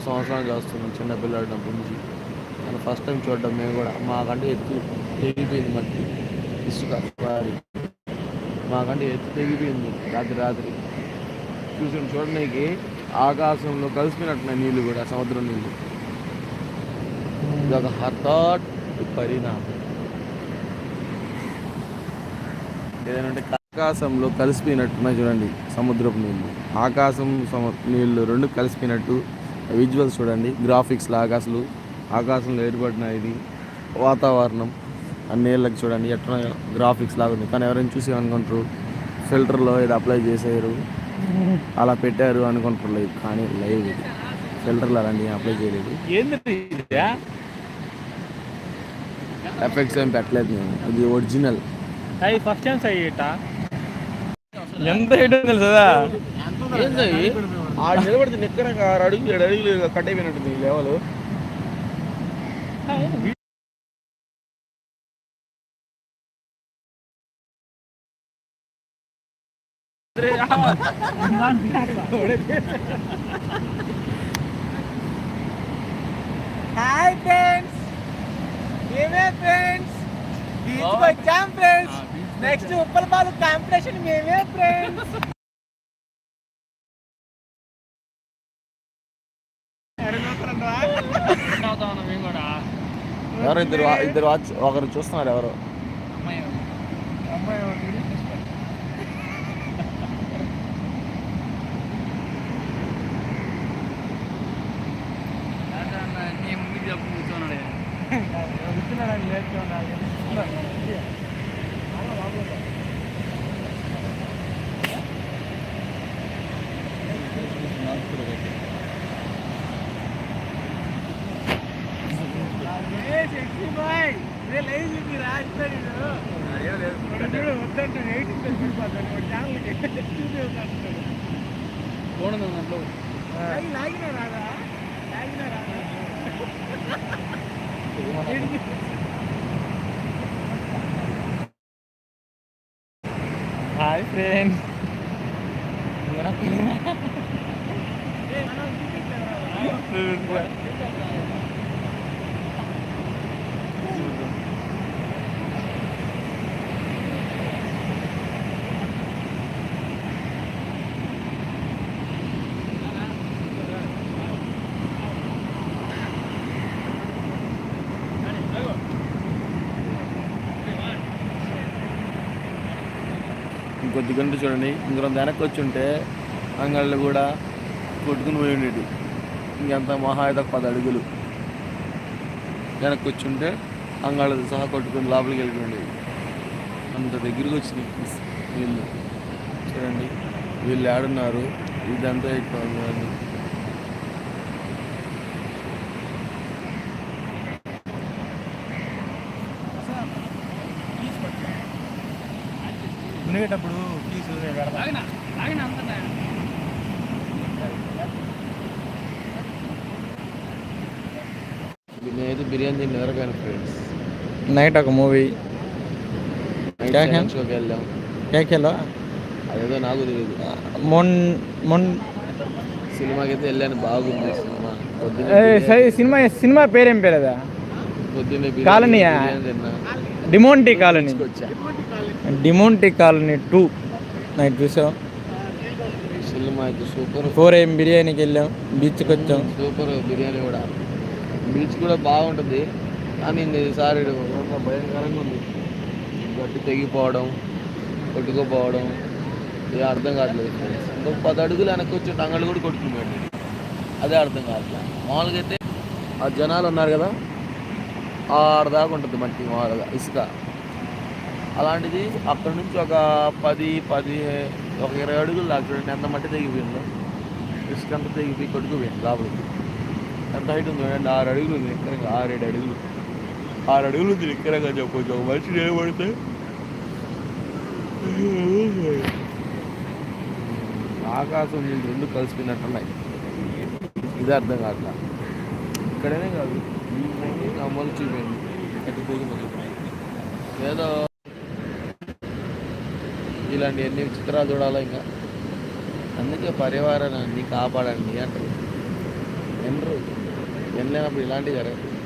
సంవత్సరాలు చూస్తున్నాం చిన్నపిల్లడినప్పటి నుంచి. నేను ఫస్ట్ టైం చూడడం మేము కూడా. మాకంటే ఎత్తు తెగిపోయింది మట్టి ఇసుక వారి మాకంటే ఎత్తు తెగిపోయింది రాత్రి చూడడానికి ఆకాశంలో కలిసిపోయినట్టున్నాయి నీళ్ళు కూడా, సముద్రం నీళ్ళు. ఇదొక హఠాత్ పరిణామం. ఏదంటే ఆకాశంలో కలిసిపోయినట్టున్నాయి చూడండి సముద్రపు నీళ్ళు, ఆకాశం నీళ్ళు రెండు కలిసిపోయినట్టు విజువల్స్ చూడండి. గ్రాఫిక్స్లో ఆకాశంలో ఏర్పడిన ఇది వాతావరణం ఆ నీళ్ళకి చూడండి ఎట్లా గ్రాఫిక్స్ లాగా ఉంది. కానీ ఎవరైనా చూసి అనుకుంటారు ఫిల్టర్లో ఇది అప్లై చేసారు అలా పెట్టారు అనుకుంటారు. లైవ్ కానీ లైవ్ ఇది ఫిల్టర్లో అలాంటి అప్లై చేయలేదు. ఎఫెక్ట్స్ ఏం పెట్టలేదు నేను, ఇది ఒరిజినల్. ఫస్ట్ టైం ఎంత తెలుసా నిలబడితే నిక్కరంగా 6 అడుగులు 7 అడుగులు కట్ అయిపోయినట్టుంది లెవెల్. హాయ్ ఫ్రెండ్స్, మేమే ఫ్రెండ్స్ బీచ్కి వచ్చాం friends. Next Uppala Balu competition మేమే ఫ్రెండ్స్. ఎవరు ఇద్దరు ఒకరు చూస్తున్నారు. ఎవరు హాయ్ ఫ్రెండ్స్, ఇంకొద్ది గంట చూడండి. ఇంకొంత వెనక్కి వచ్చి ఉంటే అంగళ్ళు కూడా కొట్టుకుని పోయి ఉండేది. ఇంకెంత మహా అయితే 10 అడుగులు వెనక్కి వచ్చి ఉంటే అంగాళ్ళతో సహా కొట్టుకుని లోపలికి వెళ్ళిపోయింది. అంత దగ్గరికి వచ్చింది వీళ్ళు చూడండి. వీళ్ళు ఆడున్నారు, ఇదంతా ఎక్కువ ఉంది. మునిగేటప్పుడు నేనైతే బిర్యానీ తిని నిద్రపోయాను ఫ్రెండ్స్. నైట్ ఒక మూవీ షోకి వెళ్ళాం. అదేదో నాకు తెలియదు. సినిమాకి అయితే వెళ్ళాను, బాగుంది సినిమా. సినిమా పేరేం పేరు అదా? పొద్దున్నే కాలనీయా? Demonte colony. Demonte colony 2 night చూసాం. సినిమా అయితే సూపర్. 4 AM బిర్యానీకి వెళ్ళాం, బీచ్కి వచ్చాం. సూపర్ బిర్యానీ కూడా, బీచ్ కూడా బాగుంటుంది. కానీ ఈసారి భయంకరంగా ఉంది. గట్టి తెగిపోవడం, కొట్టుకుపోవడం, ఇది అర్థం కావట్లేదు. ఇంకొక 10 అడుగులు వెనక్కి వచ్చి అంగళ్ళు కూడా కొట్టుకున్నాడు. అదే అర్థం కావట్లేదు. మామూలుగా అయితే ఆ జనాలు ఉన్నారు కదా, ఆడదాకా ఉంటుంది మట్టి మామూలుగా ఇసుక. అలాంటిది అక్కడ నుంచి ఒక 20 అడుగులు దాకా చూడండి ఎంత మట్టి తెగిపోయిందో. ఇసుక అంతా తెగిపోయి కొట్టుకుపోయింది లోపలికి. ఎంత హైట్ ఉంది చూడండి, 6 అడుగులు ఉంది నిక్కరంగా. 6-7 అడుగులు, 6 అడుగులు ఉంది నిక్కరంగా చెప్పొచ్చు. ఒక మనిషి నిలబడితే ఆకాశం నీళ్ళు రెండు కలిసిపోయినట్టున్నాయి. ఇదే అర్థం కావట్లా. ఇక్కడనే కాదు, అమ్మలు చూపింది అటు పోయింది. ఏదో ఇలాంటి ఎన్ని చిత్రాలు చూడాలా ఇంకా. అందుకే పర్యావరణాన్ని కాపాడండి అంటారు. ఎండరు ఏం లేనప్పుడు ఇలాంటివి జరగదు.